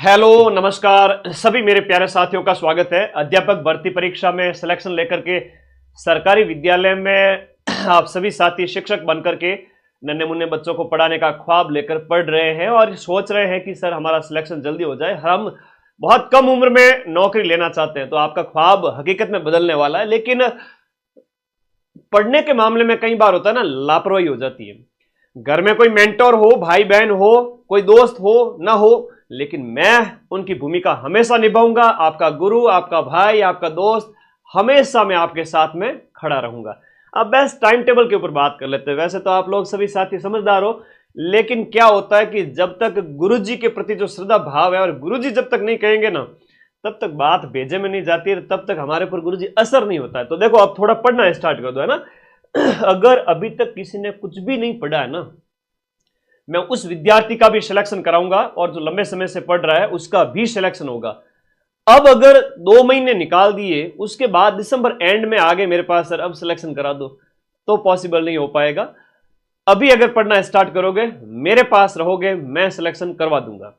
Hello नमस्कार सभी मेरे प्यारे साथियों का स्वागत है। अध्यापक भर्ती परीक्षा में सिलेक्शन लेकर के सरकारी विद्यालय में आप सभी साथी शिक्षक बनकर के नन्हे मुन्ने बच्चों को पढ़ाने का ख्वाब लेकर पढ़ रहे हैं और सोच रहे हैं कि सर हमारा सिलेक्शन जल्दी हो जाए, हम बहुत कम उम्र में नौकरी लेना चाहते हैं। तो आपका ख्वाब हकीकत में बदलने वाला है, लेकिन पढ़ने के मामले में कई बार होता है ना, लापरवाही हो जाती है। घर में कोई मेंटोर हो, भाई बहन हो, कोई दोस्त हो ना हो, लेकिन मैं उनकी भूमिका हमेशा निभाऊंगा। आपका गुरु, आपका भाई, आपका दोस्त, हमेशा मैं आपके साथ में खड़ा रहूंगा। अब बस टाइम टेबल के ऊपर बात कर लेते हैं। वैसे तो आप लोग सभी साथी समझदार हो, लेकिन क्या होता है कि जब तक गुरुजी के प्रति जो श्रद्धा भाव है और गुरुजी जब तक नहीं कहेंगे ना, तब तक बात भेजे में नहीं जाती है, तब तक हमारे ऊपर गुरुजी असर नहीं होता है। तो देखो, अब थोड़ा पढ़ना स्टार्ट कर दो, है ना। अगर अभी तक किसी ने कुछ भी नहीं पढ़ा है ना, मैं उस विद्यार्थी का भी सिलेक्शन कराऊंगा और जो लंबे समय से पढ़ रहा है उसका भी सिलेक्शन होगा। अब अगर 2 महीने निकाल दिए, उसके बाद दिसंबर एंड में आ गए मेरे पास, सर अब सिलेक्शन करा दो, तो पॉसिबल नहीं हो पाएगा। अभी अगर पढ़ना स्टार्ट करोगे, मेरे पास रहोगे, मैं सिलेक्शन करवा दूंगा।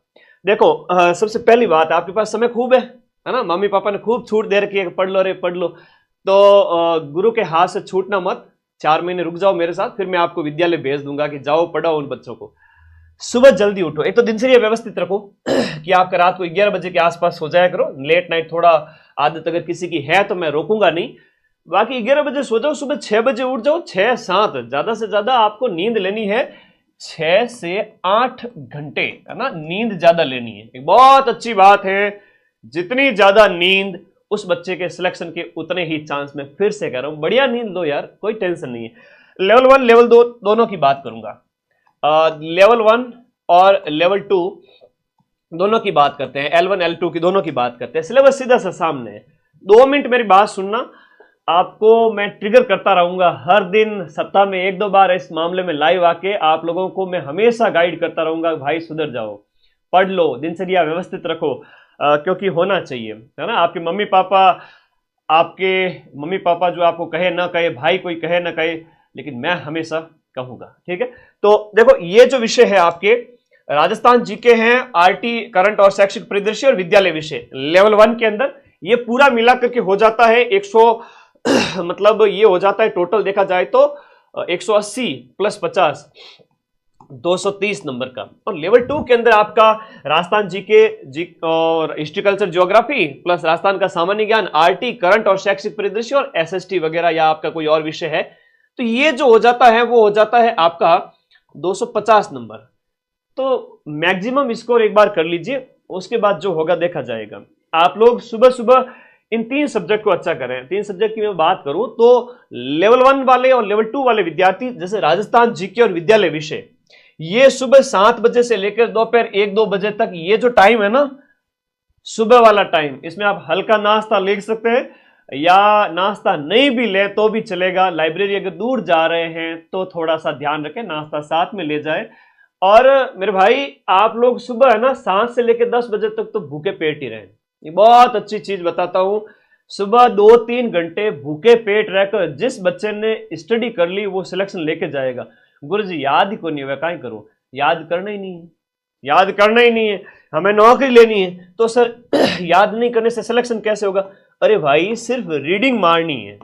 देखो, सबसे पहली बात, आपके पास समय खूब है ना। मम्मी पापा ने खूब छूट दे रखी है, पढ़ लो रे पढ़ लो। तो गुरु के हाथ से छूटना मत, 4 महीने रुक जाओ मेरे साथ, फिर मैं आपको विद्यालय भेज दूंगा कि जाओ पढ़ाओ उन बच्चों को। सुबह जल्दी उठो, एक तो दिनचर्या व्यवस्थित रखो कि आपका रात को 11 बजे के आसपास हो जाया करो। लेट नाइट थोड़ा आदत अगर किसी की है तो मैं रोकूंगा नहीं, बाकी 11 बजे सो जाओ, सुबह 6 बजे उठ जाओ। 6-7 ज्यादा से ज्यादा आपको नींद लेनी है, 6 से 8 घंटे, है ना, नींद ज्यादा लेनी है। एक बहुत अच्छी बात है, जितनी ज्यादा नींद उस बच्चे के सिलेक्शन के उतने ही चांस। में फिर से कह रहा हूं, बढ़िया नींद लो यार, कोई टेंशन नहीं है। लेवल 1 लेवल 2 दोनों की बात करूंगा। लेवल 1 और लेवल 2 दोनों की बात करते हैं, L1 L2 की दोनों की बात करते हैं। सिलेबस सीधा सा सामने है। 2 मिनट मेरी बात सुनना, आपको मैं ट्रिगर करता रहूंगा हर दिन, सप्ताह में 1-2 बार इस मामले में लाइव आके आप लोगों को मैं हमेशा गाइड करता रहूंगा। भाई सुधर जाओ, पढ़ लो, दिनचर्या व्यवस्थित रखो, क्योंकि होना चाहिए, है ना। आपके मम्मी पापा जो आपको कहे ना कहे, भाई कोई कहे ना कहे, लेकिन मैं हमेशा कहूंगा, ठीक है। तो देखो, ये जो विषय है आपके राजस्थान जीके हैं, आरटी करंट और शैक्षिक परिदृश्य और विद्यालय विषय, लेवल 1 के अंदर ये पूरा मिला करके हो जाता है 100 मतलब ये हो जाता है टोटल देखा जाए तो 180 + 50 230 नंबर का। और लेवल 2 के अंदर आपका राजस्थान जीके और history culture geography plus Rajasthan का सामान्य ज्ञान, आरटी करंट और शैक्षिक परिदृश्य और एसएसटी वगैरह, या आपका कोई और विषय है, तो ये जो हो जाता है वो हो जाता है आपका 250 नंबर। तो मैक्सिमम स्कोर एक बार कर लीजिए, उसके बाद जो होगा देखा जाएगा। आप लोग सुबह सुबह इन 3 सब्जेक्ट को अच्छा करें। 3 सब्जेक्ट की मैं बात करूं तो लेवल 1 वाले और लेवल 2 वाले विद्यार्थी, जैसे राजस्थान जीके और विद्यालय विषय, ये सुबह 7 बजे से लेकर दोपहर 1-2 बजे तक, ये जो टाइम है ना, सुबह वाला टाइम, इसमें आप हल्का नाश्ता ले सकते हैं, या नाश्ता नहीं भी ले तो भी चलेगा। लाइब्रेरी अगर दूर जा रहे हैं तो थोड़ा सा ध्यान रखें, नाश्ता साथ में ले जाए। और मेरे भाई, आप लोग सुबह है ना 7 से लेकर 10 बजे तक तो भूखे पेट ही रहें। ये बहुत अच्छी चीज बताता हूं, सुबह 2-3 घंटे भूखे पेट रहकर जिस बच्चे ने स्टडी कर ली वो सिलेक्शन लेके जाएगा। गुरुजी याद ही को नहीं हुआ, काहे करो, याद करना ही नहीं है, याद करना ही नहीं है, हमें नौकरी लेनी है। तो सर याद नहीं करने से सिलेक्शन कैसे होगा? अरे भाई, सिर्फ रीडिंग मारनी है,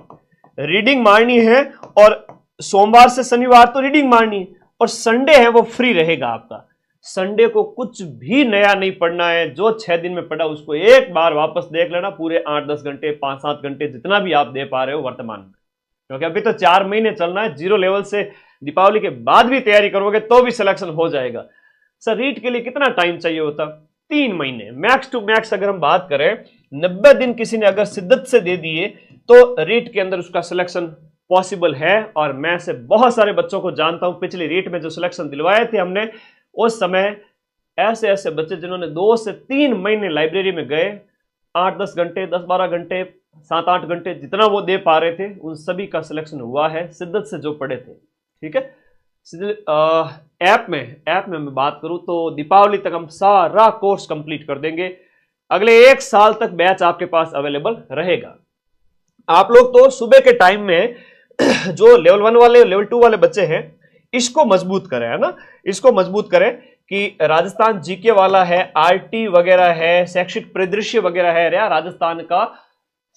रीडिंग मारनी है, और सोमवार से शनिवार तो रीडिंग मारनी है, और संडे है वो फ्री रहेगा आपका। संडे को कुछ भी नया नहीं पढ़ना है, जो 6 दिन में पढ़ा उसको एक बार वापस देख लेना, पूरे 8-10 घंटे 5-7 घंटे जितना भी आप दे पा रहे हो वर्तमान में, क्योंकि अभी तो 4 महीने चलना है। 0 लेवल से दीपावली के बाद भी तैयारी करोगे तो भी सिलेक्शन हो जाएगा। सर रीट के लिए कितना टाइम चाहिए होता? 3 महीने मैक्स टू मैक्स। अगर हम बात करें 90 दिन किसी ने अगर शिद्दत से दे दिए तो रीट के अंदर उसका सिलेक्शन पॉसिबल है। और मैं से बहुत सारे बच्चों को जानता हूं, पिछली रीट में जो सिलेक्शन दिलवाए थे हमने, उस समय ऐसे ऐसे बच्चे जिन्होंने 2 से 3 महीने लाइब्रेरी में गए, 8-10 घंटे 10-12 घंटे 7-8 घंटे जितना वो दे पा रहे थे, उन सभी का सिलेक्शन हुआ है, शिद्दत से जो पढ़े थे, ठीक है। ऐप में मैं बात करूं तो दीपावली तक हम सारा कोर्स कंप्लीट कर देंगे। अगले 1 साल तक बैच आपके पास अवेलेबल रहेगा। आप लोग तो सुबह के टाइम में जो लेवल 1 वाले लेवल 2 वाले बच्चे हैं, इसको मजबूत करें, है ना, इसको मजबूत करें कि राजस्थान जीके वाला है, आरटी वगैरह है, शैक्षिक परिदृश्य वगैरह है, या राजस्थान का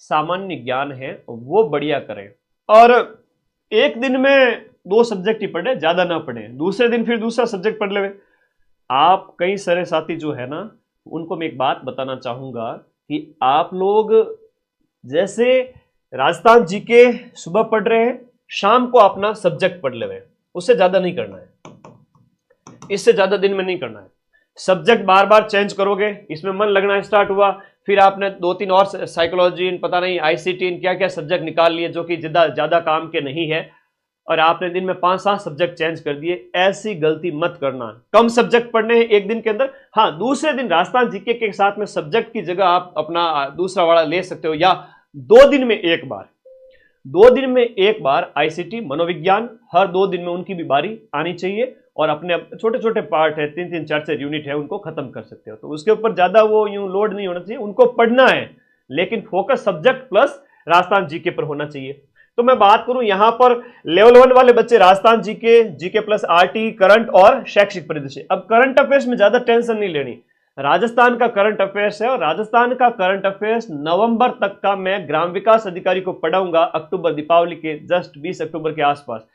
सामान्य ज्ञान है, वो बढ़िया करें। और एक दिन में 2 सब्जेक्ट ही पढ़े, ज्यादा ना पढ़े, दूसरे दिन फिर दूसरा सब्जेक्ट पढ़ ले। आप कई सारे साथी जो है ना, उनको मैं एक बात बताना चाहूंगा कि आप लोग जैसे राजस्थान जीके सुबह पढ़ रहे हैं, शाम को अपना सब्जेक्ट पढ़ ले, उससे ज्यादा नहीं करना है, इससे ज्यादा दिन में नहीं करना है। सब्जेक्ट बार बार चेंज करोगे, इसमें मन लगना स्टार्ट हुआ, फिर आपने 2-3 और साइकोलॉजी, पता नहीं आईसीटी, क्या क्या सब्जेक्ट निकाल लिए जो कि ज्यादा काम के नहीं है, और आपने दिन में 5-7 सब्जेक्ट चेंज कर दिए। ऐसी गलती मत करना। कम सब्जेक्ट पढ़ने हैं एक दिन के अंदर। हाँ, दूसरे दिन राजस्थान जीके के साथ में सब्जेक्ट की जगह आप अपना दूसरा वाला ले सकते हो, या 2 दिन में एक बार, 2 दिन में एक बार आईसीटी, मनोविज्ञान, हर 2 दिन में उनकी भी बारी आनी चाहिए, और अपने छोटे छोटे पार्ट है, 3-3, 4-4 यूनिट है, उनको खत्म कर सकते हो। तो उसके ऊपर ज्यादा वो यूं लोड नहीं होना चाहिए, उनको पढ़ना है, लेकिन focus subject plus Rajasthan GK पर होना चाहिए। तो मैं बात करूं यहां पर लेवल 1 वाले बच्चे, Rajasthan GK, GK plus RT, current और शैक्षिक परिदृश्य। अब करंट अफेयर्स में ज्यादा टेंशन नहीं लेनी, राजस्थान का करंट अफेयर्स है, और राजस्थान का करंट अफेयर्स नवंबर तक का मैं ग्राम विकास अधिकारी को पढ़ाऊंगा, अक्टूबर, दीपावली के जस्ट 20 अक्टूबर के आसपास।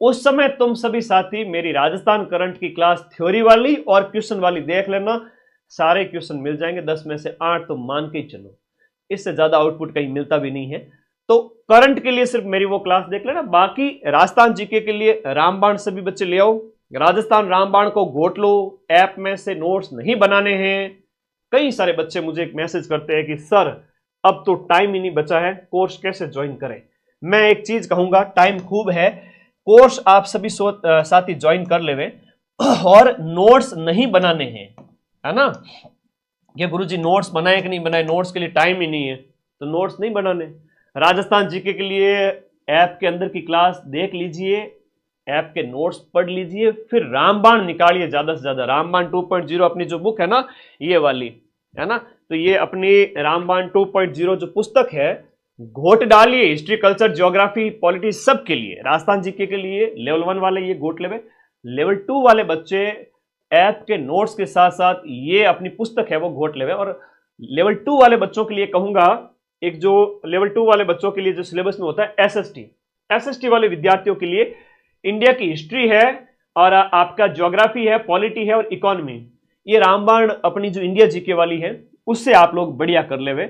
उस समय तुम सभी साथी मेरी राजस्थान करंट की क्लास थ्योरी वाली और क्वेश्चन वाली देख लेना, सारे क्वेश्चन मिल जाएंगे, 10 में से 8 तो मान के ही चलो, इससे ज्यादा आउटपुट कहीं मिलता भी नहीं है। तो करंट के लिए सिर्फ मेरी वो क्लास देख लेना। बाकी राजस्थान जीके के लिए रामबाण सभी बच्चे ले आओ, राजस्थान रामबाण को घोट लो, ऐप में से नोट्स नहीं बनाने हैं। कई सारे बच्चे मुझे एक मैसेज करते हैं कि सर अब तो टाइम ही नहीं बचा है, कोर्स कैसे ज्वाइन करें। मैं एक चीज कहूंगा, टाइम खूब है, कोर्स आप सभी साथी ज्वाइन कर लेवे, और नोट्स नहीं बनाने हैं, है ना। ये गुरुजी नोट्स बनाए कि नहीं बनाए, नोट्स के लिए टाइम ही नहीं है, तो नोट्स नहीं बनाने। राजस्थान जीके के लिए ऐप के अंदर की क्लास देख लीजिए, ऐप के नोट्स पढ़ लीजिए, फिर रामबाण निकालिए ज्यादा से ज्यादा। रामबाण 2.0 अपनी जो बुक है ना, ये वाली है ना, तो ये अपनी रामबाण 2.0 जो पुस्तक है, घोट डालिए। हिस्ट्री, कल्चर, ज्योग्राफी, पॉलिटी सब के लिए, राजस्थान जीके के लिए लेवल 1 वाले ये घोट लेवे, लेवल 2 वाले बच्चे ऐप के नोट्स के साथ साथ ये अपनी पुस्तक है वो घोट लेवे। और लेवल 2 वाले बच्चों के लिए कहूंगा, एक जो लेवल 2 वाले बच्चों के लिए जो सिलेबस में होता है एसएसटी वाले विद्यार्थियों के लिए इंडिया की हिस्ट्री है, और आपका ज्योग्राफी है, पॉलिटी है और इकोनॉमी, ये रामबाण अपनी जो इंडिया जीके वाली है उससे आप लोग बढ़िया कर लेवे,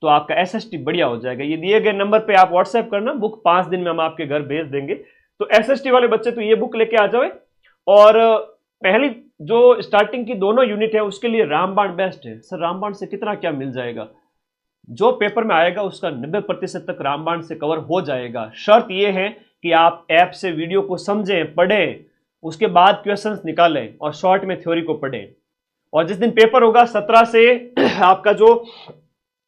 तो आपका एसएसटी बढ़िया हो जाएगा। ये दिए गए नंबर पे आप व्हाट्सएप करना, बुक 5 दिन में हम आपके घर भेज देंगे। तो एसएसटी वाले बच्चे तो ये बुक लेके आ जाए, और पहली जो स्टार्टिंग की दोनों यूनिट है उसके लिए रामबाण बेस्ट है। सर रामबाण से कितना क्या मिल जाएगा, जो पेपर में आएगा उसका 90% तक रामबाण से कवर हो जाएगा। शर्त यह है कि आप ऐप से वीडियो को समझें, पढ़ें, उसके बाद क्वेश्चंस निकालें और शॉर्ट में थ्योरी को पढ़ें। और जिस दिन पेपर होगा 17 से आपका जो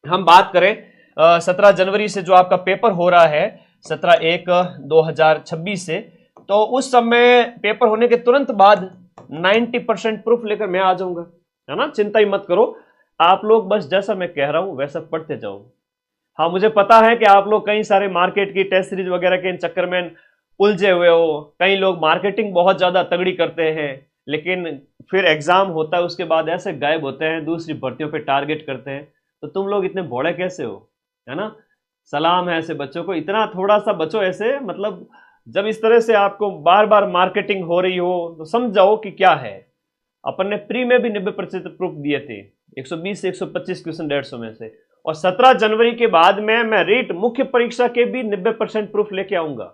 हम बात करें 17 जनवरी से जो आपका पेपर हो रहा है 17/1/2026 से, तो उस समय पेपर होने के तुरंत बाद 90% प्रूफ लेकर मैं आ जाऊंगा, है ना। चिंता ही मत करो, आप लोग बस जैसा मैं कह रहा हूं वैसा पढ़ते जाओ। हाँ, मुझे पता है कि आप लोग कई सारे मार्केट की टेस्ट सीरीज वगैरह के चक्कर में उलझे हुए हो, कई लोग मार्केटिंग बहुत ज्यादा तगड़ी करते हैं, लेकिन फिर एग्जाम होता है उसके बाद ऐसे गायब होते हैं, दूसरी भर्तियों पे टारगेट करते हैं। तो तुम लोग इतने भोले कैसे हो, है ना। सलाम है ऐसे बच्चों को, इतना थोड़ा सा बचो ऐसे। मतलब जब इस तरह से आपको बार बार मार्केटिंग हो रही हो तो समझ जाओ कि क्या है। अपन ने प्री में भी 90% प्रूफ दिए थे, 120 से 125 क्वेश्चन 150 में से, और 17 जनवरी के बाद में मैं रीट मुख्य परीक्षा के भी 90% प्रूफ लेके आऊंगा।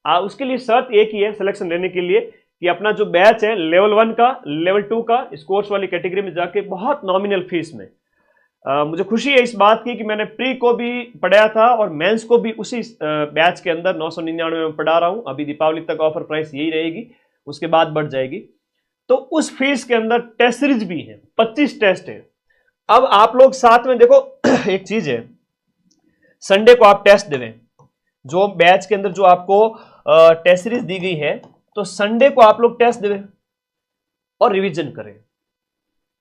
उसके लिए शर्त एक ही है सिलेक्शन लेने के लिए, कि अपना जो बैच है लेवल 1 का, लेवल 2 का, इस कोर्स वाली कैटेगरी में जाके बहुत नॉमिनल फीस में। मुझे खुशी है इस बात की कि मैंने प्री को भी पढ़ाया था और मेंस को भी उसी बैच के अंदर 999 में पढ़ा रहा हूं। अभी दीपावली तक ऑफर प्राइस यही रहेगी, उसके बाद बढ़ जाएगी। तो उस फीस के अंदर टेस्ट सीरीज भी है, 25 टेस्ट है। अब आप लोग साथ में देखो एक चीज है, संडे को आप टेस्ट देवें, जो बैच के अंदर जो आपको टेस्ट सीरीज दी गई है, तो संडे को आप लोग टेस्ट देवें और रिवीजन करें।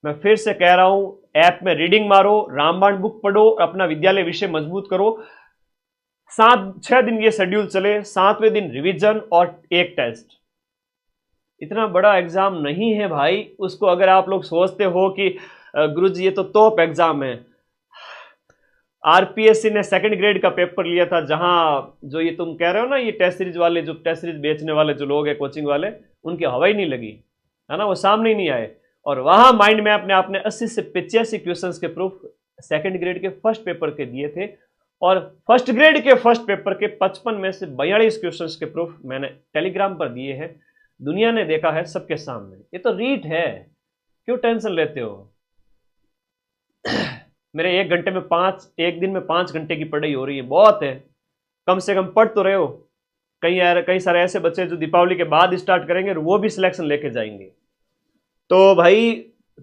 मैं फिर से कह रहा हूं, ऐप में रीडिंग मारो, रामबाण बुक पढ़ो, अपना विद्यालय विषय मजबूत करो। 7-6 दिन ये शेड्यूल चले, 7वें दिन रिवीजन और एक टेस्ट। इतना बड़ा एग्जाम नहीं है भाई उसको। अगर आप लोग सोचते हो कि गुरुजी ये तो टॉप एग्जाम है, आरपीएससी ने सेकंड ग्रेड का पेपर लिया था, जहां जो ये तुम कह रहे हो ना, ये टेस्ट सीरीज वाले, जो टेस्ट सीरीज बेचने वाले जो लोग हैं, कोचिंग वाले, उनकी हवा ही नहीं लगी है ना, वो सामने ही नहीं आए। और वहां माइंड मैप ने आपने 80 से 85 क्वेश्चंस के प्रूफ सेकंड ग्रेड के फर्स्ट पेपर के दिए थे, और फर्स्ट ग्रेड के फर्स्ट पेपर के 55 में से 42 क्वेश्चंस के प्रूफ मैंने टेलीग्राम पर दिए हैं। दुनिया ने देखा है सबके सामने। ये तो रीट है, क्यों टेंशन लेते हो? मेरे एक दिन में 5 घंटे की पढ़ाई हो रही है, बहुत है। कम से कम पढ़ तो रहे हो। कई सारे ऐसे बच्चे जो दीपावली के बाद स्टार्ट करेंगे और वो भी सिलेक्शन लेके जाएंगे। तो भाई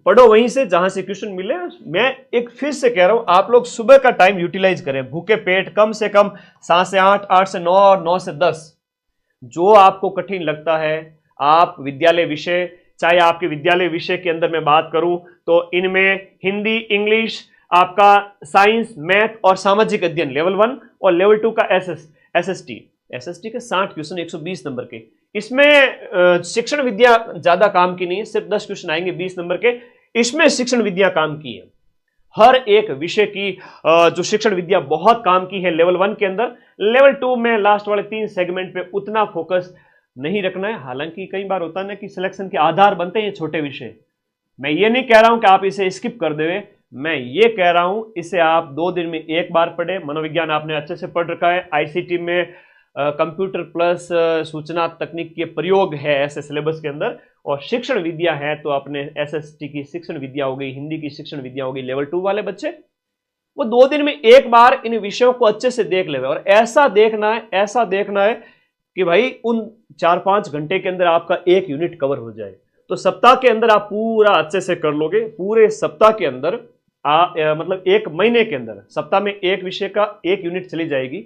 पढ़ो वहीं से जहां से क्वेश्चन मिले। मैं एक फिर से कह रहा हूं, आप लोग सुबह का टाइम यूटिलाइज करें, भूखे पेट, कम से कम 7 से 8, 8 से 9 और 9 से 10। जो आपको कठिन लगता है, आप विद्यालय विषय, चाहे आपके विद्यालय विषय के अंदर मैं बात करूं तो इनमें हिंदी, इंग्लिश, आपका साइंस, मैथ और सामाजिक अध्ययन लेवल 1 और लेवल 2 का एसएसटी के 60 क्वेश्चन 120 नंबर के। इसमें शिक्षण विद्या ज्यादा काम की नहीं है, सिर्फ 10 क्वेश्चन आएंगे 20 नंबर के। इसमें शिक्षण विद्या काम की है। हर एक विषय की जो शिक्षण विद्या बहुत काम की है लेवल 1 के अंदर। लेवल 2 में लास्ट वाले 3 सेगमेंट पे उतना फोकस नहीं रखना है। हालांकि कई बार होता है ना कि सिलेक्शन के आधार बनते हैं ये छोटे विषय। मैं ये नहीं कह रहा हूं कि आप इसे स्किप कर देवे, मैं ये कह रहा हूं इसे आप 2 दिन में एक बार पढ़े। मनोविज्ञान आपने अच्छे से पढ़ रखा है, आईसीटी में कंप्यूटर प्लस सूचना तकनीक के प्रयोग है ऐसे सिलेबस के अंदर, और शिक्षण विद्या है तो अपने एसएसटी की शिक्षण विद्या हो गई, हिंदी की शिक्षण विद्या हो गई। लेवल 2 वाले बच्चे वो 2 दिन में एक बार इन विषयों को अच्छे से देख ले, और ऐसा देखना है कि भाई उन 4-5 घंटे के अंदर आपका एक यूनिट कवर हो जाए। तो सप्ताह के अंदर आप पूरा अच्छे से कर लोगे। पूरे सप्ताह के अंदर मतलब एक महीने के अंदर सप्ताह में एक विषय का एक यूनिट चली जाएगी,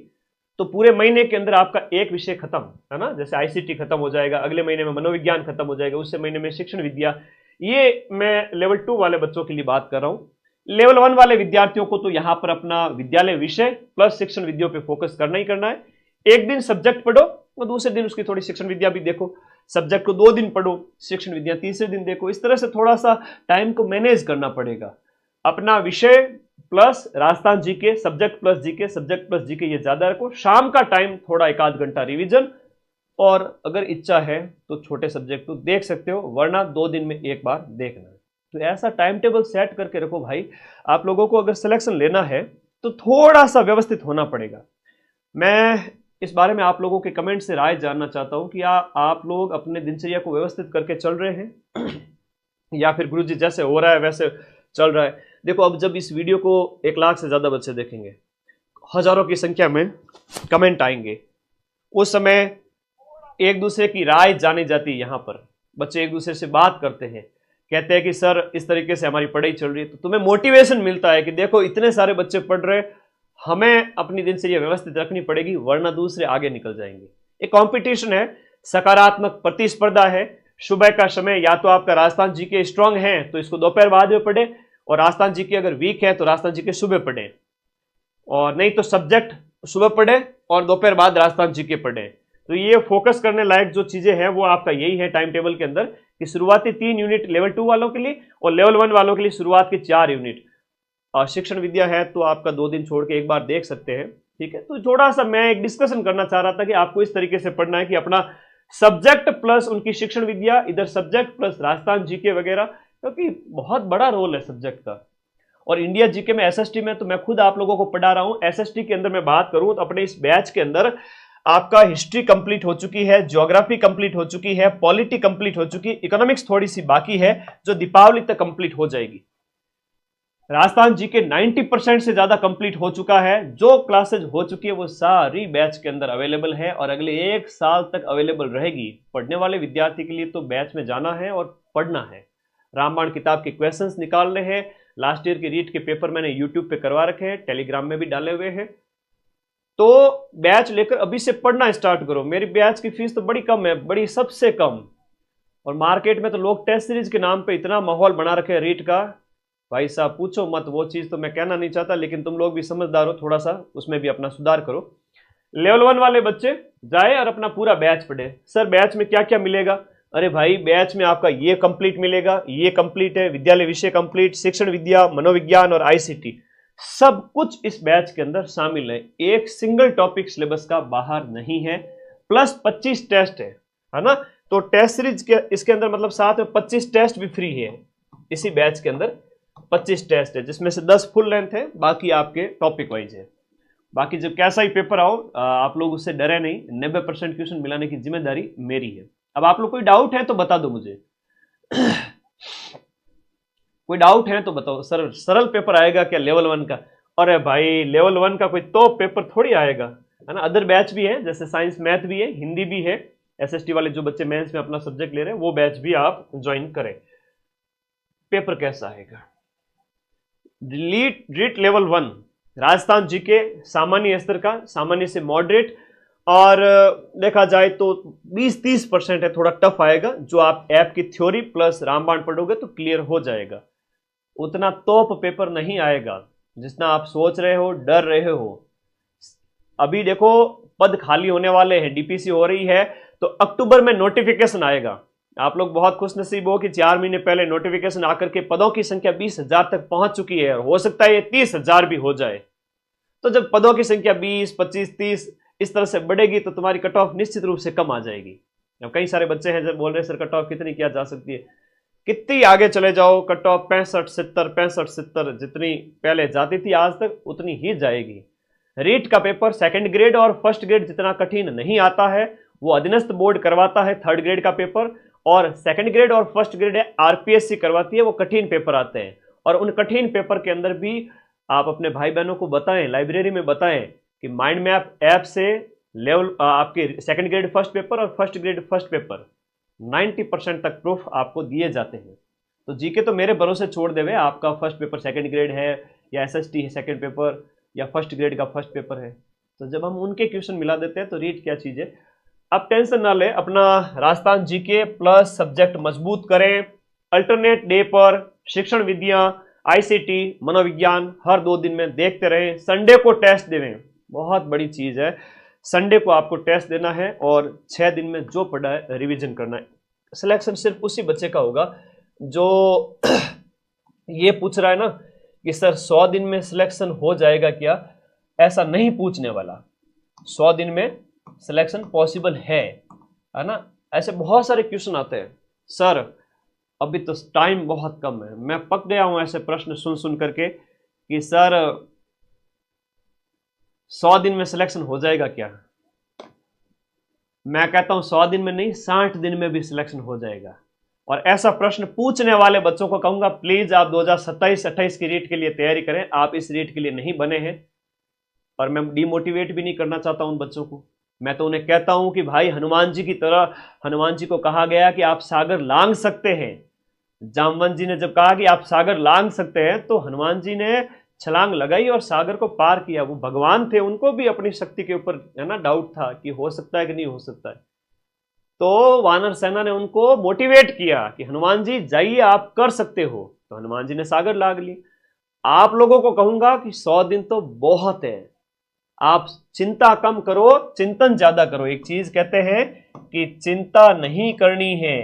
तो पूरे महीने के अंदर आपका एक विषय खत्म है ना। जैसे आईसीटी खत्म हो जाएगा, अगले महीने में मनोविज्ञान खत्म हो जाएगा, उससे महीने में शिक्षण विद्या। ये मैं लेवल 2 वाले बच्चों के लिए बात कर रहा हूं। लेवल 1 वाले विद्यार्थियों को तो यहां पर अपना विद्यालय विषय प्लस शिक्षण विद्या पे फोकस करना ही करना है। एक दिन सब्जेक्ट पढ़ो और दूसरे दिन उसकी थोड़ी शिक्षण विद्या भी देखो। सब्जेक्ट को 2 दिन पढ़ो, शिक्षण विद्या तीसरे दिन देखो। इस तरह से थोड़ा सा टाइम को मैनेज करना पड़ेगा। अपना विषय plus Rajasthan GK, subject plus GK, subject plus GK, ये ज्यादा रखो। शाम का टाइम थोड़ा 1-8 घंटा रिवीजन, और अगर इच्छा है तो छोटे सब्जेक्ट तो देख सकते हो, वरना 2 दिन में एक बार देखना है। तो ऐसा टाइम टेबल सेट करके रखो भाई। आप लोगों को अगर सिलेक्शन लेना है तो थोड़ा सा व्यवस्थित होना पड़ेगा। मैं इस बारे में आप लोगों के कमेंट से राय जानना चाहता हूं कि आप लोग अपने दिनचर्या को व्यवस्थित करके चल रहे हैं या फिर गुरुजी जैसे हो रहा है वैसे चल रहा है। देखो, अब जब इस वीडियो को 1 लाख से ज्यादा बच्चे देखेंगे, हजारों की संख्या में कमेंट आएंगे, उस समय एक दूसरे की राय जानी जाती है। यहां पर बच्चे एक दूसरे से बात करते हैं, कहते हैं कि सर इस तरीके से हमारी पढ़ाई चल रही है। तो तुम्हें मोटिवेशन मिलता है कि देखो इतने सारे बच्चे पढ़ रहे, हमें अपनी दिनचर्या व्यवस्थित रखनी पड़ेगी, वरना दूसरे आगे निकल जाएंगे। एक कंपटीशन है, सकारात्मक प्रतिस्पर्धा है। सुबह का समय या तो आपका राजस्थान जीके स्ट्रांग है तो इसको दोपहर बाद में पढ़े, और राजस्थान जीके अगर वीक है तो राजस्थान जीके सुबह पढ़े, और नहीं तो सब्जेक्ट सुबह पढ़े और दोपहर बाद राजस्थान जीके पढ़े। तो ये फोकस करने लायक जो चीजें हैं वो आपका यही है टाइम टेबल के अंदर, कि शुरुआती 3 यूनिट लेवल 2 वालों के लिए और लेवल 1 वालों के लिए शुरुआत के 4 यूनिट। और शिक्षण विद्या है तो आपका 2 दिन छोड़ के एक बार देख सकते हैं, ठीक है। तो थोड़ा सा मैं एक डिस्कशन करना चाह रहा था कि आपको इस तरीके से पढ़ना है कि अपना सब्जेक्ट प्लस उनकी शिक्षण विद्या, इधर सब्जेक्ट प्लस राजस्थान जीके वगैरह, क्योंकि बहुत बड़ा रोल है सब्जेक्ट का। और इंडिया जीके में, एसएसटी में तो मैं खुद आप लोगों को पढ़ा रहा हूं। एसएसटी के अंदर मैं बात करूं तो अपने इस बैच के अंदर आपका हिस्ट्री कंप्लीट हो चुकी है, ज्योग्राफी कंप्लीट हो चुकी है, पॉलिटी कंप्लीट हो चुकी है, इकोनॉमिक्स थोड़ी सी बाकी है जो दीपावली तक कंप्लीट हो जाएगी। राजस्थान जीके 90% से ज्यादा कंप्लीट हो चुका है। जो क्लासेज हो चुकी है वो सारी बैच के अंदर अवेलेबल है और अगले 1 साल तक अवेलेबल रहेगी। पढ़ने वाले विद्यार्थी के लिए तो बैच में जाना है और पढ़ना है। रामबाण किताब के क्वेश्चंस निकालने हैं। लास्ट ईयर के रीट के पेपर मैंने यूट्यूब पे करवा रखे हैं, टेलीग्राम में भी डाले हुए हैं। तो बैच लेकर अभी से पढ़ना स्टार्ट करो। मेरी बैच की फीस तो बड़ी कम है, बड़ी सबसे कम। और मार्केट में तो लोग टेस्ट सीरीज के नाम पे इतना माहौल बना रखे हैं रीट का, भाई साहब पूछो मत। वो चीज तो मैं कहना नहीं चाहता, लेकिन तुम लोग भी समझदार हो, थोड़ा सा उसमें भी अपना सुधार करो। लेवल 1 वाले बच्चे जाए और अपना पूरा बैच पढ़े। सर बैच में क्या क्या मिलेगा? अरे भाई बैच में आपका ये कंप्लीट मिलेगा, ये कंप्लीट है, विद्यालय विषय कंप्लीट, शिक्षण विद्या, मनोविज्ञान और आईसीटी सब कुछ इस बैच के अंदर शामिल है। एक सिंगल टॉपिक सिलेबस का बाहर नहीं है, प्लस 25 टेस्ट है ना। तो टेस्ट सीरीज के इसके अंदर मतलब साथ में 25 टेस्ट भी फ्री है। इसी बैच के अंदर 25 टेस्ट है, जिसमें से 10 फुल लेंथ है, बाकी आपके टॉपिक वाइज है। बाकी जब कैसा ही पेपर आओ आप लोग उससे डरे नहीं, 90% क्वेश्चन मिलाने की जिम्मेदारी मेरी है। अब आप लोग कोई डाउट है तो बता दो मुझे। कोई डाउट है तो बताओ। सरल पेपर आएगा क्या लेवल 1 का? अरे भाई लेवल 1 का कोई तो पेपर थोड़ी आएगा, है ना। अदर बैच भी है, जैसे साइंस मैथ भी है, हिंदी भी है। एसएसटी वाले जो बच्चे मेंस में अपना सब्जेक्ट ले रहे हैं वो बैच भी आप ज्वाइन करें। पेपर कैसा आएगा? रीट लेवल 1 राजस्थान जीके सामान्य स्तर का, सामान्य से मॉडरेट, और देखा जाए तो 20-30% है, थोड़ा टफ आएगा। जो आप ऐप की थ्योरी प्लस रामबाण पढ़ोगे तो क्लियर हो जाएगा। उतना टॉप पेपर नहीं आएगा जितना आप सोच रहे हो, डर रहे हो। अभी देखो पद खाली होने वाले हैं, डीपीसी हो रही है, तो अक्टूबर में नोटिफिकेशन आएगा। आप लोग बहुत खुशनसीब हो कि 4 महीने पहले नोटिफिकेशन आकर के पदों की संख्या 20,000 तक पहुंच चुकी है, और हो सकता है ये 30,000 भी हो जाए। तो जब पदों की संख्या 20, 25, 30 इस तरह से बढ़ेगी तो तुम्हारी कट ऑफ निश्चित रूप से कम आ जाएगी। अब कई सारे बच्चे हैं जब बोल रहे हैं सर कट ऑफ कितनी किया जा सकती है, कितनी आगे चले जाओ कट ऑफ 65-70 जितनी पहले जाती थी आज तक उतनी ही जाएगी। रीट का पेपर सेकंड ग्रेड और फर्स्ट ग्रेड जितना कठिन नहीं आता है, वो अधीनस्थ बोर्ड करवाता है थर्ड ग्रेड का पेपर, और सेकंड ग्रेड और फर्स्ट ग्रेड आरपीएससी करवाती है, वो कठिन पेपर आते हैं। और उन कठिन पेपर के अंदर भी आप अपने भाई बहनों को बताएं, लाइब्रेरी में बताएं कि माइंड मैप ऐप से लेवल आपके सेकंड ग्रेड फर्स्ट पेपर और फर्स्ट ग्रेड फर्स्ट पेपर 90% तक प्रूफ आपको दिए जाते हैं। तो जीके तो मेरे भरोसे छोड़ देवे, आपका फर्स्ट पेपर सेकंड ग्रेड है या एसएसटी है सेकंड पेपर या फर्स्ट ग्रेड का फर्स्ट पेपर है, तो जब हम उनके क्वेश्चन मिला देते हैं तो रीट क्या चीज़ है। अब टेंशन ना ले, अपना राजस्थान जीके प्लस सब्जेक्ट मजबूत करें। अल्टरनेट डे पर शिक्षण विद्या, आईसीटी, मनोविज्ञान हर 2 दिन में देखते रहें। संडे को टेस्ट देवें, बहुत बड़ी चीज है। संडे को आपको टेस्ट देना है और 6 दिन में जो पढ़ा है रिवीजन करना है। सिलेक्शन सिर्फ उसी बच्चे का होगा जो ये पूछ रहा है ना कि सर 100 दिन में सिलेक्शन हो जाएगा क्या, ऐसा नहीं पूछने वाला। 100 दिन में सिलेक्शन पॉसिबल है ना। ऐसे बहुत सारे क्वेश्चन आते हैं, सर अभी तो टाइम बहुत कम है। मैं पक गया हूं ऐसे प्रश्न सुन सुन करके कि सर 100 दिन में सिलेक्शन हो जाएगा क्या। मैं कहता हूं 100 दिन में नहीं, 60 दिन में भी सिलेक्शन हो जाएगा। और ऐसा प्रश्न पूछने वाले बच्चों को कहूंगा प्लीज आप 2027-28 की रीट के लिए तैयारी करें। आप इस रीट के लिए नहीं बने हैं, और मैं डिमोटिवेट भी नहीं करना चाहता उन बच्चों को। मैं तो उन्हें कहता हूं कि भाई हनुमान जी की तरह, हनुमान जी को कहा गया कि आप सागर लांघ सकते हैं। जामवंत जी ने जब कहा कि आप सागर लांघ सकते हैं तो हनुमान जी ने छलांग लगाई और सागर को पार किया। वो भगवान थे, उनको भी अपनी शक्ति के ऊपर है ना डाउट था कि हो सकता है कि नहीं हो सकता है। तो वानर सेना ने उनको मोटिवेट किया कि हनुमान जी जाइए आप कर सकते हो, तो हनुमान जी ने सागर लांघ ली। आप लोगों को कहूंगा कि 100 दिन तो बहुत है, आप चिंता कम करो, चिंतन ज्यादा करो। एक चीज कहते हैं कि चिंता नहीं करनी है,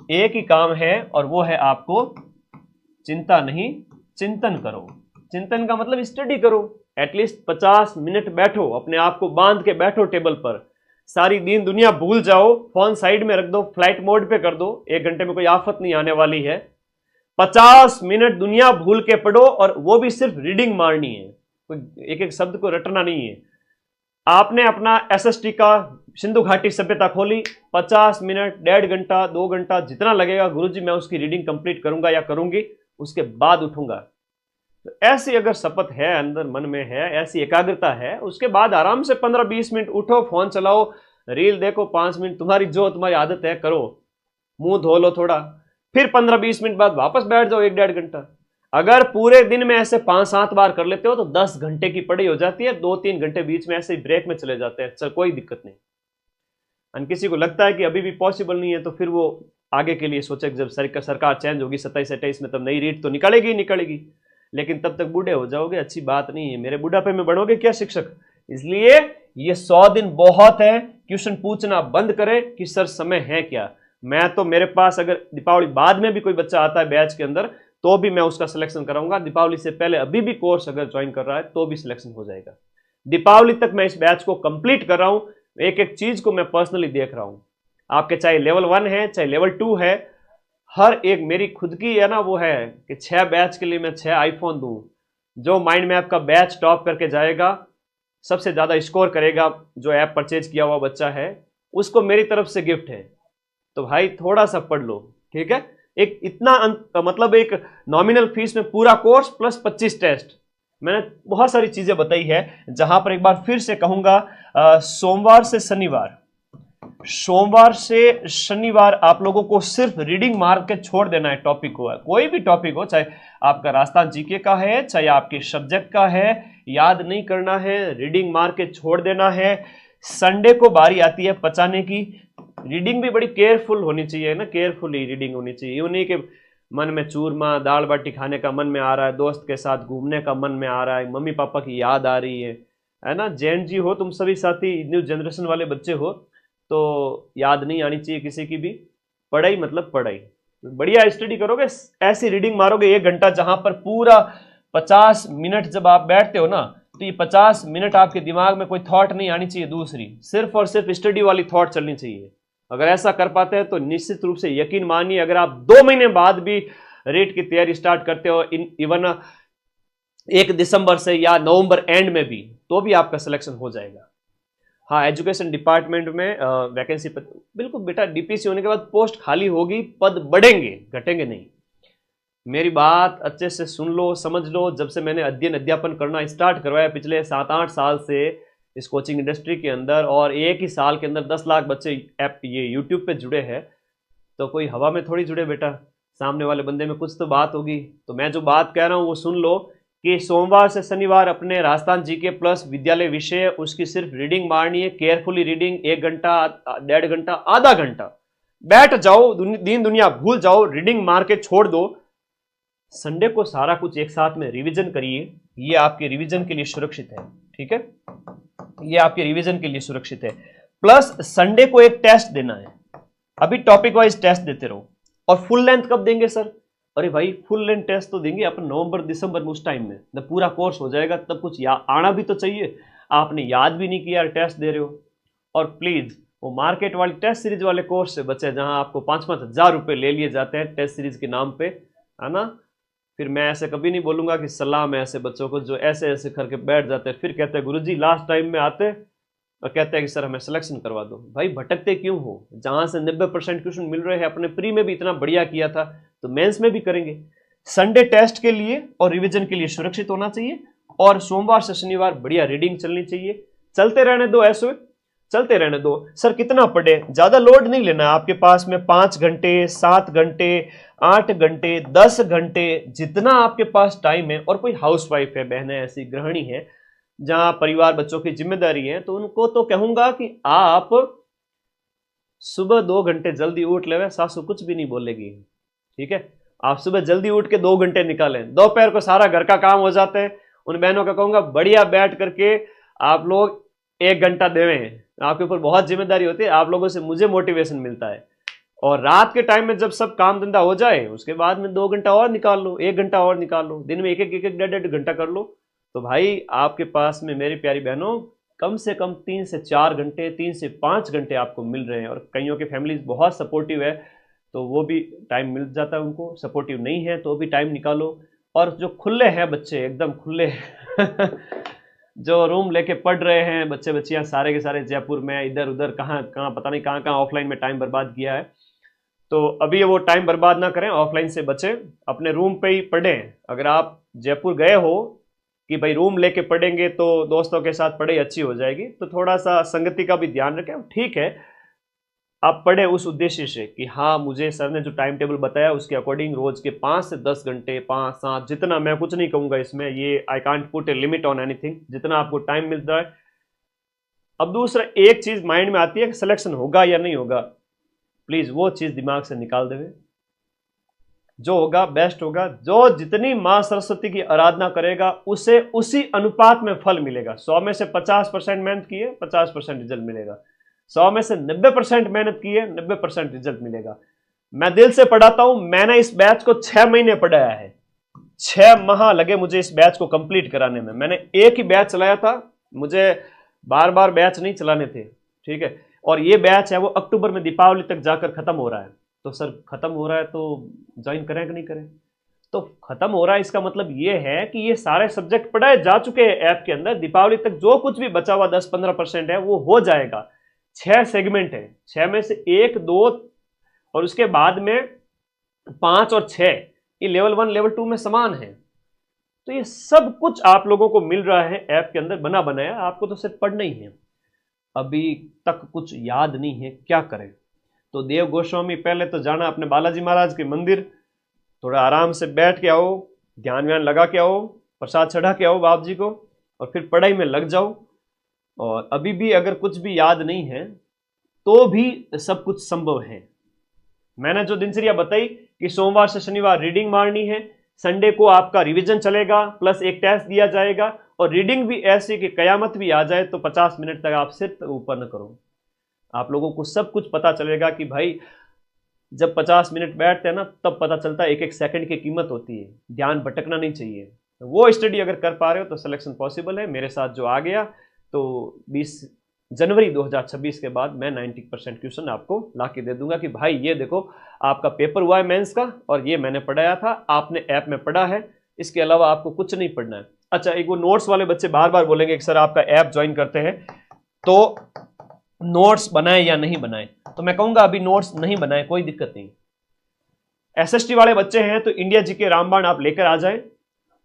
एक ही काम है और वो है आपको चिंता नहीं चिंतन करो। चिंतन का मतलब स्टडी करो, एटलीस्ट 50 मिनट बैठो, अपने आप को बांध के बैठो टेबल पर। सारी दिन दुनिया भूल जाओ, फोन साइड में रख दो, फ्लाइट मोड पे कर दो, 1 घंटे में कोई आफत नहीं आने वाली है। 50 मिनट दुनिया भूल के पढ़ो, और वो भी सिर्फ रीडिंग मारनी है, कोई एक एक शब्द को रटना नहीं है। आपने अपना एसएसटी का सिंधु घाटी सभ्यता खोली, 50 मिनट, 1.5 घंटा, 2 घंटा जितना लगेगा गुरुजी मैं उसकी रीडिंग कंप्लीट करूंगा या करूंगी, उसके बाद उठूंगा। तो ऐसी अगर शपथ है, अंदर मन में है, ऐसी एकाग्रता है, उसके बाद आराम से 15-20 मिनट उठो, फोन चलाओ, रील देखो 5 मिनट, तुम्हारी जो तुम्हारी आदत है करो, मुंह धो लो थोड़ा, फिर 15-20 मिनट बाद वापस बैठ जाओ 1-1.5 घंटा। अगर पूरे दिन में ऐसे 5-7 बार कर लेते हो तो 10 घंटे की पढ़ाई हो जाती है। 2-3 घंटे बीच में ऐसे ही ब्रेक में चले जाते हैं, कोई दिक्कत नहीं। और किसी को लगता है कि अभी भी पॉसिबल नहीं है तो फिर वो आगे के लिए सोचे कि जब सरकार चेंज होगी 27-28 में, तब नई रीट तो निकालेगी ही निकालेगी, लेकिन तब तक बूढ़े हो जाओगे, अच्छी बात नहीं है। मेरे बुढ़ापे में बनोगे क्या शिक्षक? इसलिए ये 100 दिन बहुत है। क्वेश्चन पूछना बंद करें कि सर समय है क्या, मैं तो, मेरे पास अगर दीपावली बाद में भी कोई बच्चा आता है बैच के अंदर तो भी मैं उसका सिलेक्शन कराऊंगा। दीपावली से पहले अभी भी कोर्स अगर ज्वाइन कर रहा है तो भी सिलेक्शन हो जाएगा। दीपावली तक मैं इस बैच को कंप्लीट कर रहा हूं, एक एक चीज को मैं पर्सनली देख रहा हूं। आपके चाहे लेवल 1 है चाहे लेवल 2 है, हर एक मेरी खुद की है ना वो है कि 6 बैच के लिए मैं 6 आईफोन दूं। जो माइंड मैप का बैच टॉप करके जाएगा, सबसे ज्यादा स्कोर करेगा, जो ऐप परचेज किया हुआ बच्चा है, उसको मेरी तरफ से गिफ्ट है। तो भाई थोड़ा सा पढ़ लो, ठीक है। एक इतना मतलब एक नॉमिनल फीस में पूरा कोर्स प्लस 25 टेस्ट, मैंने बहुत सारी चीजें बताई है। जहां पर एक बार फिर से कहूंगा, सोमवार से शनिवार आप लोगों को सिर्फ रीडिंग मार के छोड़ देना है। टॉपिक हो, कोई भी टॉपिक हो, चाहे आपका राजस्थान जीके का है चाहे आपके सब्जेक्ट का है, याद नहीं करना है, रीडिंग मार के छोड़ देना है। संडे को बारी आती है पचाने की। रीडिंग भी बड़ी केयरफुल होनी चाहिए ना, केयरफुली रीडिंग होनी चाहिए। यूं नहीं कि मन में चूरमा दाल बाटी खाने का मन में आ रहा है, दोस्त के साथ घूमने का मन में आ रहा है, मम्मी पापा की याद आ रही है ना। जैन जी हो तुम सभी साथी, न्यू जनरेशन वाले बच्चे हो, तो याद नहीं आनी चाहिए किसी की भी। पढ़ाई मतलब पढ़ाई, बढ़िया स्टडी करोगे, ऐसी रीडिंग मारोगे 1 घंटा, जहां पर पूरा 50 मिनट जब आप बैठते हो ना, तो ये 50 मिनट आपके दिमाग में कोई थॉट नहीं आनी चाहिए दूसरी, सिर्फ और सिर्फ स्टडी वाली थॉट चलनी चाहिए। अगर ऐसा कर पाते हैं तो निश्चित रूप से यकीन मानिए, अगर आप 2 महीने बाद भी रेट की तैयारी स्टार्ट करते हो, इवन 1 दिसंबर से या नवंबर एंड में भी, तो भी आपका सिलेक्शन हो जाएगा। हाँ, एजुकेशन डिपार्टमेंट में वैकेंसी बिल्कुल बेटा, डीपीसी होने के बाद पोस्ट खाली होगी, पद बढ़ेंगे, घटेंगे नहीं। मेरी बात अच्छे से सुन लो, समझ लो। जब से मैंने अध्ययन अध्यापन करना स्टार्ट करवाया पिछले 7-8 साल से इस कोचिंग इंडस्ट्री के अंदर, और एक ही साल के अंदर 10 लाख बच्चे ऐप ये यूट्यूब पे जुड़े हैं, तो कोई हवा में थोड़ी जुड़े बेटा, सामने वाले बंदे में कुछ तो बात होगी। तो मैं जो बात कह रहा हूँ वो सुन लो कि सोमवार से शनिवार अपने राजस्थान जीके प्लस विद्यालय विषय, उसकी सिर्फ रीडिंग मारनी है, केयरफुली रीडिंग। 1 घंटा, 1.5 घंटा, आधा घंटा बैठ जाओ, दीन दुनिया भूल जाओ, रीडिंग मार के छोड़ दो। संडे को सारा कुछ एक साथ में रिवीजन करिए, ये आपके रिवीजन के लिए सुरक्षित है, ठीक है, ये आपके रिवीजन के लिए सुरक्षित है। प्लस संडे को एक टेस्ट देना है, अभी टॉपिक वाइज टेस्ट देते रहो। और फुल लेंथ कब देंगे सर? अरे भाई फुल लेंथ टेस्ट तो देंगे अपन नवंबर दिसंबर में, उस टाइम में जब पूरा कोर्स हो जाएगा, तब कुछ आना भी तो चाहिए। आपने याद भी नहीं किया, टेस्ट दे रहे हो। और प्लीज वो मार्केट वाली टेस्ट सीरीज वाले कोर्स से बचे, जहां आपको 5-5 हजार रुपए ले लिए जाते हैं टेस्ट सीरीज के नाम पे, है ना। फिर मैं ऐसे कभी नहीं बोलूंगा कि सलाह में ऐसे बच्चों को जो ऐसे ऐसे करके बैठ जाते हैं, फिर कहते हैं गुरुजी लास्ट टाइम में आते और कहते हैं कि सर हमें सिलेक्शन करवा दो। भाई भटकते क्यों हो? जहां से 90% क्वेश्चन मिल रहे हैं, अपने प्री में भी इतना बढ़िया किया था, तो मेंस में भी करेंगे। संडे टेस्ट के लिए और रिवीजन के लिए सुरक्षित होना चाहिए, और सोमवार से शनिवार बढ़िया रीडिंग चलनी चाहिए। चलते रहने दो, ऐसे चलते रहने दो। सर कितना पढ़े? ज्यादा लोड नहीं लेना। आपके पास में 5 घंटे, 7 घंटे, 8 घंटे, 10 घंटे, जितना आपके पास टाइम है। और कोई हाउसवाइफ है, बहनें ऐसी गृहिणी है जहां परिवार बच्चों की जिम्मेदारी है, तो उनको तो कहूंगा कि आप सुबह 2 घंटे जल्दी उठ ले, सासू कुछ भी नहीं बोलेगी, ठीक है। आप सुबह जल्दी उठ के 2 घंटे निकालें, दोपहर को सारा घर का काम हो जाता है। उन बहनों का कहूंगा बढ़िया बैठ करके आप लोग 1 घंटा देवें, आपके ऊपर बहुत जिम्मेदारी होती है, आप लोगों से मुझे मोटिवेशन मिलता है। और रात के टाइम में जब सब काम धंधा हो जाए, उसके बाद में 2 घंटा और निकाल लो, 1 घंटा और निकाल लो, दिन में एक एक 1.5 घंटा कर लो। तो भाई आपके पास में मेरी प्यारी बहनों कम से कम 3 से 4 घंटे, 3 से 5 घंटे आपको मिल रहे हैं। और कईयों की फैमिली बहुत सपोर्टिव है, तो वो भी टाइम मिल जाता है उनको। सपोर्टिव नहीं है तो भी टाइम निकालो। और जो खुले हैं बच्चे, एकदम खुले जो रूम लेके पढ़ रहे हैं बच्चे बच्चियां सारे के सारे जयपुर में, इधर उधर कहाँ कहाँ पता नहीं कहाँ कहाँ ऑफलाइन में टाइम बर्बाद किया है, तो अभी वो टाइम बर्बाद ना करें, ऑफलाइन से बचें, अपने रूम पे ही पढ़ें। अगर आप जयपुर गए हो कि भाई रूम लेके पढ़ेंगे तो दोस्तों के साथ पढ़ाई अच्छी हो जाएगी, तो थोड़ा सा संगति का भी ध्यान रखें। ठीक है, आप पढ़े उस उद्देश्य से कि हाँ मुझे सर ने जो टाइम टेबल बताया उसके अकॉर्डिंग रोज के 5 से 10 घंटे, 5-7 जितना, मैं कुछ नहीं कहूंगा इसमें, ये I can't put a limit on anything, जितना आपको टाइम मिलता है। अब दूसरा एक चीज माइंड में आती है कि सिलेक्शन होगा या नहीं होगा, प्लीज वो चीज दिमाग से निकाल देवे। जो होगा बेस्ट होगा। जो जितनी मां सरस्वती की आराधना करेगा उसे उसी अनुपात में फल मिलेगा। 100 में से 50% मेहनत की है, 50% रिजल्ट मिलेगा। 100 में से 90% मेहनत की है, 90% रिजल्ट मिलेगा। मैं दिल से पढ़ाता हूं। मैंने इस बैच को 6 महीने पढ़ाया है, 6 माह लगे मुझे इस बैच को कंप्लीट कराने में। मैंने एक ही बैच चलाया था, मुझे बार बार बैच नहीं चलाने थे, ठीक है। और ये बैच है वो अक्टूबर में दीपावली तक जाकर खत्म हो रहा है। तो सर खत्म हो रहा है तो ज्वाइन करें कि नहीं करें? तो खत्म हो रहा है इसका मतलब ये है कि ये सारे सब्जेक्ट पढ़ाए जा चुके हैं ऐप के अंदर। दीपावली तक जो कुछ भी बचा हुआ 10-15% है वो हो जाएगा। 6 सेगमेंट है, 6 में से 1, 2 और उसके बाद में 5 और 6 ये लेवल 1 लेवल 2 में समान है। तो ये सब कुछ आप लोगों को मिल रहा है ऐप के अंदर बना बनाया, आपको तो सिर्फ पढ़ना ही है। अभी तक कुछ याद नहीं है, क्या करें? तो देव गोस्वामी, पहले तो जाना अपने बालाजी महाराज के मंदिर, थोड़ा आराम से बैठ के आओ, ध्यान व्यान लगा के आओ, प्रसाद चढ़ा के आओ बाप जी को, और फिर पढ़ाई में लग जाओ। और अभी भी अगर कुछ भी याद नहीं है तो भी सब कुछ संभव है। मैंने जो दिनचर्या बताई कि सोमवार से शनिवार रीडिंग मारनी है, संडे को आपका रिवीजन चलेगा प्लस एक टेस्ट दिया जाएगा, और रीडिंग भी ऐसी कि कयामत भी आ जाए तो 50 मिनट तक आप सिर ऊपर न करो। आप लोगों को सब कुछ पता चलेगा कि भाई जब 50 मिनट बैठते हैं ना तब पता चलता है एक एक सेकंड की कीमत होती है, ध्यान भटकना नहीं चाहिए। वो स्टडी अगर कर पा रहे हो तो सिलेक्शन पॉसिबल है। मेरे साथ जो आ गया तो 20 जनवरी 2026 के बाद मैं 90% क्वेश्चन आपको ला के दे दूंगा कि भाई ये देखो आपका पेपर हुआ है मेंस का, और ये मैंने पढ़ाया था, आपने ऐप में पढ़ा है, इसके अलावा आपको कुछ नहीं पढ़ना है। अच्छा, एक वो नोट्स वाले बच्चे बार बार बोलेंगे कि सर आपका ऐप ज्वाइन करते हैं तो नोट्स बनाए या नहीं बनाए, तो मैं कहूंगा अभी नोट्स नहीं बनाए, कोई दिक्कत नहीं। एसएसटी वाले बच्चे हैं तो इंडिया जीके रामबाण आप लेकर आ जाएं,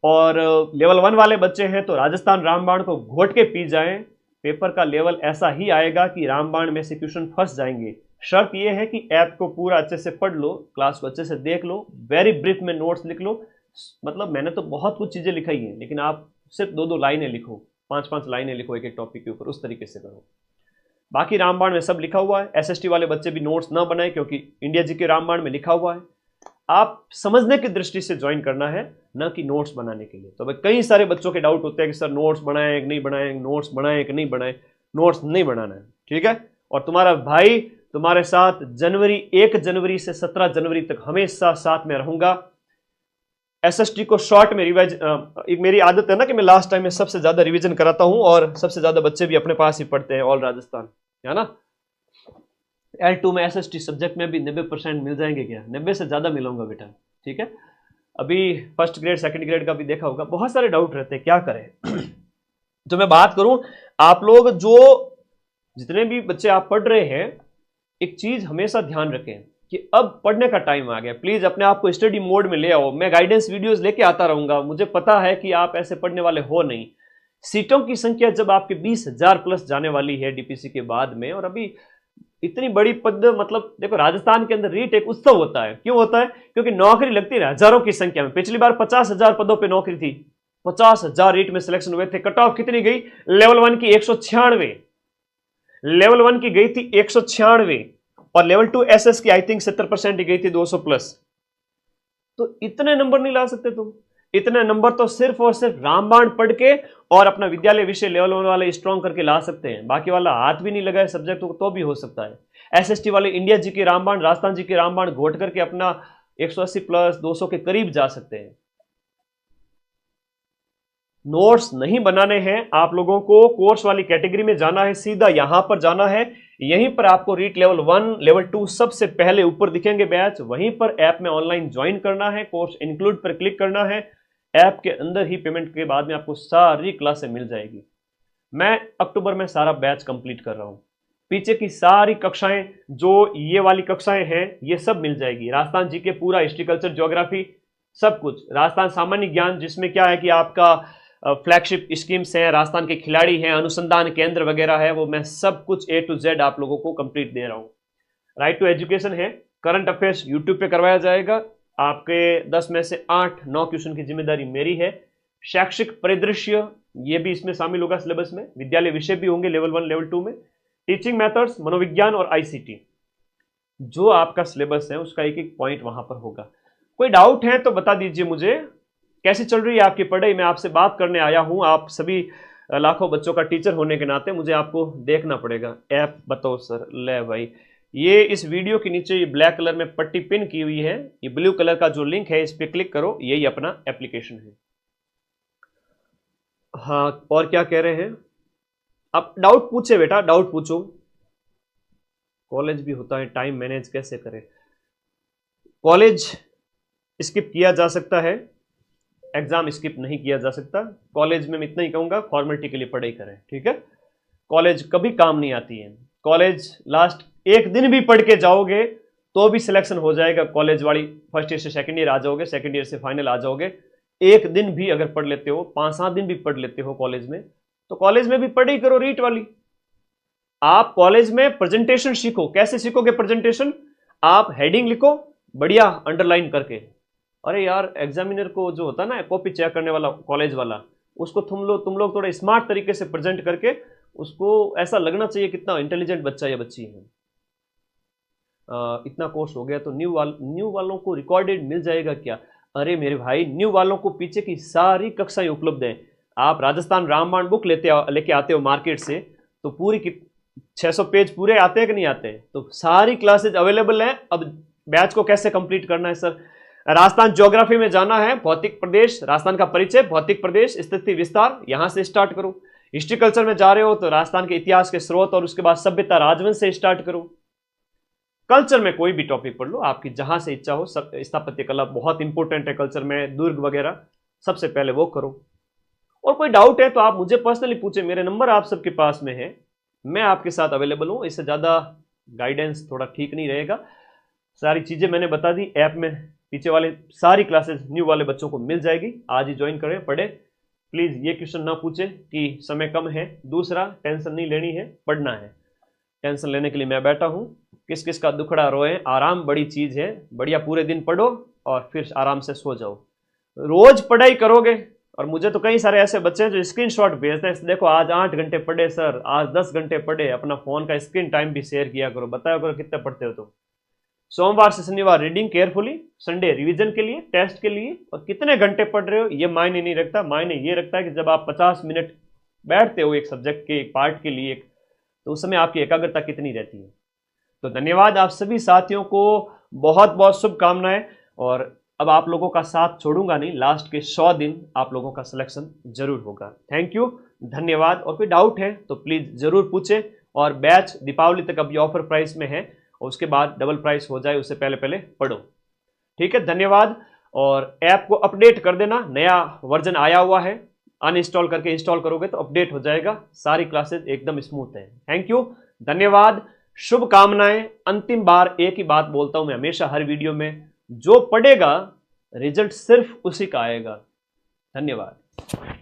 और लेवल 1 वाले बच्चे हैं तो राजस्थान रामबाण को घोट के पी जाएं। पेपर का लेवल ऐसा ही आएगा कि रामबाण में से क्वेश्चन फंस जाएंगे। शर्त यह है कि ऐप को पूरा अच्छे से पढ़ लो, क्लास को अच्छे से देख लो, वेरी ब्रीफ में नोट्स लिख लो। मतलब मैंने तो बहुत कुछ चीजें लिखाई हैं, लेकिन आप सिर्फ 2-2 लाइनें लिखो, 5-5 लाइनें लिखो एक एक टॉपिक के ऊपर, उस तरीके से करो। बाकी रामबाण में सब लिखा हुआ है। एसएसटी वाले बच्चे भी नोट्स ना बनाए क्योंकि इंडिया जी के रामबाण में लिखा हुआ है। आप समझने की दृष्टि से ज्वाइन करना है, ना कि नोट्स बनाने के लिए। तो भाई कई सारे बच्चों के डाउट होते हैं कि सर नोट्स बनाए कि नहीं बनाए, नोट्स बनाए कि नहीं बनाए। नोट्स नहीं बनाना है, ठीक है। और तुम्हारा भाई तुम्हारे साथ 1 जनवरी से 17 जनवरी तक हमेशा साथ में रहूंगा। एसएसटी को शॉर्ट में रिवाइज, एक मेरी आदत है ना कि मैं लास्ट टाइम में सबसे ज्यादा रिवीजन कराता हूं, और सबसे ज्यादा बच्चे भी अपने पास ही पढ़ते हैं ऑल राजस्थान, है ना। L2 में एसएसटी सब्जेक्ट में भी 90% मिल जाएंगे क्या? 90 से ज्यादा मिलूंगा बेटा, ठीक है। अभी फर्स्ट ग्रेड सेकंड ग्रेड का भी देखा होगा, बहुत सारे डाउट रहते हैं, क्या करें। तो मैं बात करूं, आप लोग जो जितने भी बच्चे आप पढ़ रहे हैं, एक चीज हमेशा ध्यान रखें कि अब पढ़ने का टाइम आ गया। प्लीज अपने आप को स्टडी मोड में ले आओ। मैं गाइडेंस वीडियोस लेके आता रहूंगा, मुझे पता है कि आप ऐसे पढ़ने वाले हो नहीं। सीटों की संख्या जब आपके 20,000 प्लस जाने वाली है डीपीसी के बाद में, और अभी इतनी बड़ी पद, मतलब देखो राजस्थान के अंदर रीट एक उत्सव होता है। क्यों होता है? क्योंकि नौकरी लगती है हजारों की संख्या में। पिछली बार 50,000 पदों पे नौकरी थी, 50,000 रीट में सिलेक्शन हुए थे। कट ऑफ कितनी गई? लेवल 1 की 196, लेवल 1 की गई थी 196, और लेवल 2 एसएस की आई थिंक 70% ही गई थी, 200 प्लस। तो इतने नंबर नहीं ला सकते तुम। इतने नंबर तो सिर्फ और सिर्फ रामबाण पढ़ के और अपना विद्यालय विषय लेवल 1 वाले स्ट्रॉन्ग करके ला सकते हैं। बाकी वाला हाथ भी नहीं लगाए सब्जेक्ट तो भी हो सकता है। एसएसटी वाले इंडिया जी के रामबाण, राजस्थान जी के रामबाण घोट करके अपना 180 प्लस 200 के करीब जा सकते हैं। नोट्स नहीं बनाने हैं आप लोगों को, कोर्स वाली कैटेगरी में जाना है, सीधा यहां पर जाना है। यहीं पर आपको रीट लेवल 1 लेवल 2 सबसे पहले ऊपर दिखेंगे बैच, वहीं पर ऐप में ऑनलाइन ज्वाइन करना है, कोर्स इंक्लूड पर क्लिक करना है। ऐप के अंदर ही पेमेंट के बाद में आपको सारी क्लासें मिल जाएगी। मैं अक्टूबर में सारा बैच कंप्लीट कर रहा हूं। पीछे की सारी कक्षाएं, जो ये वाली कक्षाएं हैं, ये सब मिल जाएगी। राजस्थान जी के पूरा हिस्ट्री कल्चर ज्योग्राफी सब कुछ, राजस्थान सामान्य ज्ञान जिसमें क्या है कि आपका फ्लैगशिप स्कीम्स हैं, राजस्थान के खिलाड़ी हैं, अनुसंधान केंद्र वगैरह है, वो मैं सब कुछ A to Z आप लोगों को कंप्लीट दे रहा हूं। राइट टू एजुकेशन है, करंट अफेयर्स यूट्यूब पे करवाया जाएगा। आपके 10 में से 8-9 क्वेश्चन की जिम्मेदारी मेरी है। शैक्षिक परिदृश्य ये भी इसमें शामिल होगा सिलेबस में। विद्यालय विषय भी होंगे लेवल 1 लेवल 2 में। टीचिंग मेथड्स, मनोविज्ञान और आईसीटी, जो आपका सिलेबस है उसका एक एक पॉइंट वहां पर होगा। कोई डाउट है तो बता दीजिए मुझे। कैसी चल रही है आपकी पढ़ाई? मैं आपसे बात करने आया हूं। आप सभी लाखों बच्चों का टीचर होने के नाते मुझे आपको देखना पड़ेगा। ऐप बताओ सर। ले भाई, ये इस वीडियो के नीचे ये ब्लैक कलर में पट्टी पिन की हुई है, ये ब्लू कलर का जो लिंक है इस पे क्लिक करो, यही अपना एप्लीकेशन है। हाँ, और क्या कह रहे हैं आप? डाउट पूछे बेटा, डाउट पूछो। कॉलेज भी होता है, टाइम मैनेज कैसे करें? कॉलेज स्किप किया जा सकता है, एग्जाम स्किप नहीं किया जा सकता। कॉलेज में मैं इतना ही कहूंगा, फॉर्मेलिटी के लिए पढ़ाई करें, ठीक है। कॉलेज कभी काम नहीं आती है। कॉलेज लास्ट एक दिन भी पढ़ के जाओगे तो भी सिलेक्शन हो जाएगा। कॉलेज वाली फर्स्ट ईयर से सेकंड ईयर आ जाओगे, सेकंड ईयर से फाइनल आ जाओगे। एक दिन भी अगर पढ़ लेते हो, 5-7 दिन भी पढ़ लेते हो कॉलेज में, तो कॉलेज में भी पढ़ाई करो रीट वाली। आप कॉलेज में प्रेजेंटेशन सीखो। कैसे सीखोगे प्रेजेंटेशन? आप हेडिंग लिखो बढ़िया अंडरलाइन करके। अरे यार, एग्जामिनर को जो होता है ना कॉपी चेक करने वाला कॉलेज वाला, उसको तुम लोग थोड़ा स्मार्ट तरीके से प्रेजेंट करके उसको ऐसा लगना चाहिए कितना इंटेलिजेंट बच्चा या बच्ची है। इतना कोर्स हो गया तो न्यू वालों को रिकॉर्डेड मिल जाएगा क्या? अरे मेरे भाई, न्यू वालों को पीछे की सारी कक्षाएं उपलब्ध हैं। आप राजस्थान रामबाण बुक लेके आते हो मार्केट से, तो पूरी 600 पेज पूरे आते हैं कि नहीं आते हैं? तो सारी क्लासेज अवेलेबल हैं। अब बैच को कैसे कंप्लीट करना है सर? राजस्थान ज्योग्राफी में जाना है, भौतिक प्रदेश, राजस्थान का परिचय, भौतिक प्रदेश, स्थिति विस्तार, यहां से स्टार्ट करो। हिस्ट्री कल्चर में जा रहे हो तो राजस्थान के इतिहास के स्रोत और उसके बाद सभ्यता राजवंश से स्टार्ट करो। कल्चर में कोई भी टॉपिक पढ़ लो, आपकी जहां से इच्छा हो। स्थापत्य कला बहुत इंपॉर्टेंट है कल्चर में, दुर्ग वगैरह, सबसे पहले वो करो। और कोई डाउट है तो आप मुझे पर्सनली पूछे, मेरे नंबर आप सबके पास में है, मैं आपके साथ अवेलेबल हूं। इससे ज्यादा गाइडेंस थोड़ा ठीक नहीं रहेगा। सारी चीजें मैंने बता दी, ऐप में पीछे वाले सारी क्लासेस न्यू वाले बच्चों को मिल जाएगी। आज ही ज्वाइन करें, पढ़े। प्लीज ये क्वेश्चन ना पूछे कि समय कम है। दूसरा, टेंशन नहीं लेनी है, पढ़ना है। टेंशन लेने के लिए मैं बैठा हूं। किस किस का दुखड़ा रोए, आराम बड़ी चीज है। बढ़िया पूरे दिन पढ़ो और फिर आराम से सो जाओ। रोज पढ़ाई करोगे, और मुझे तो कई सारे ऐसे बच्चे हैं जो स्क्रीनशॉट भेजते हैं, देखो आज 8 घंटे पढ़े सर, आज 10 घंटे पढ़े। अपना फोन का स्क्रीन टाइम भी शेयर किया करो, बताया करो कितने पढ़ते हो। तो सोमवार से शनिवार रीडिंग केयरफुली, संडे रिवीजन के लिए, टेस्ट के लिए। और कितने घंटे पढ़ रहे हो ये मायने नहीं रखता, मायने ये रखता है कि जब आप 50 मिनट बैठते हो एक सब्जेक्ट के, एक पार्ट के लिए, तो उस समय आपकी एकाग्रता कितनी रहती है। तो धन्यवाद आप सभी साथियों को, बहुत बहुत शुभकामनाएं। और अब आप लोगों का साथ छोड़ूंगा नहीं, लास्ट के 100 दिन आप लोगों का सिलेक्शन जरूर होगा। थैंक यू, धन्यवाद। और कोई डाउट है तो प्लीज जरूर पूछे। और बैच दीपावली तक अभी ऑफर प्राइस में है, और उसके बाद डबल प्राइस हो जाए उससे पहले पहले पढ़ो, ठीक है। धन्यवाद। और ऐप को अपडेट कर देना, नया वर्जन आया हुआ है, अनइंस्टॉल करके इंस्टॉल करोगे तो अपडेट हो जाएगा। सारी क्लासेस एकदम स्मूथ है। थैंक यू, धन्यवाद, शुभकामनाएं। अंतिम बार एक ही बात बोलता हूं मैं हमेशा हर वीडियो में, जो पढ़ेगा रिजल्ट सिर्फ उसी का आएगा। धन्यवाद।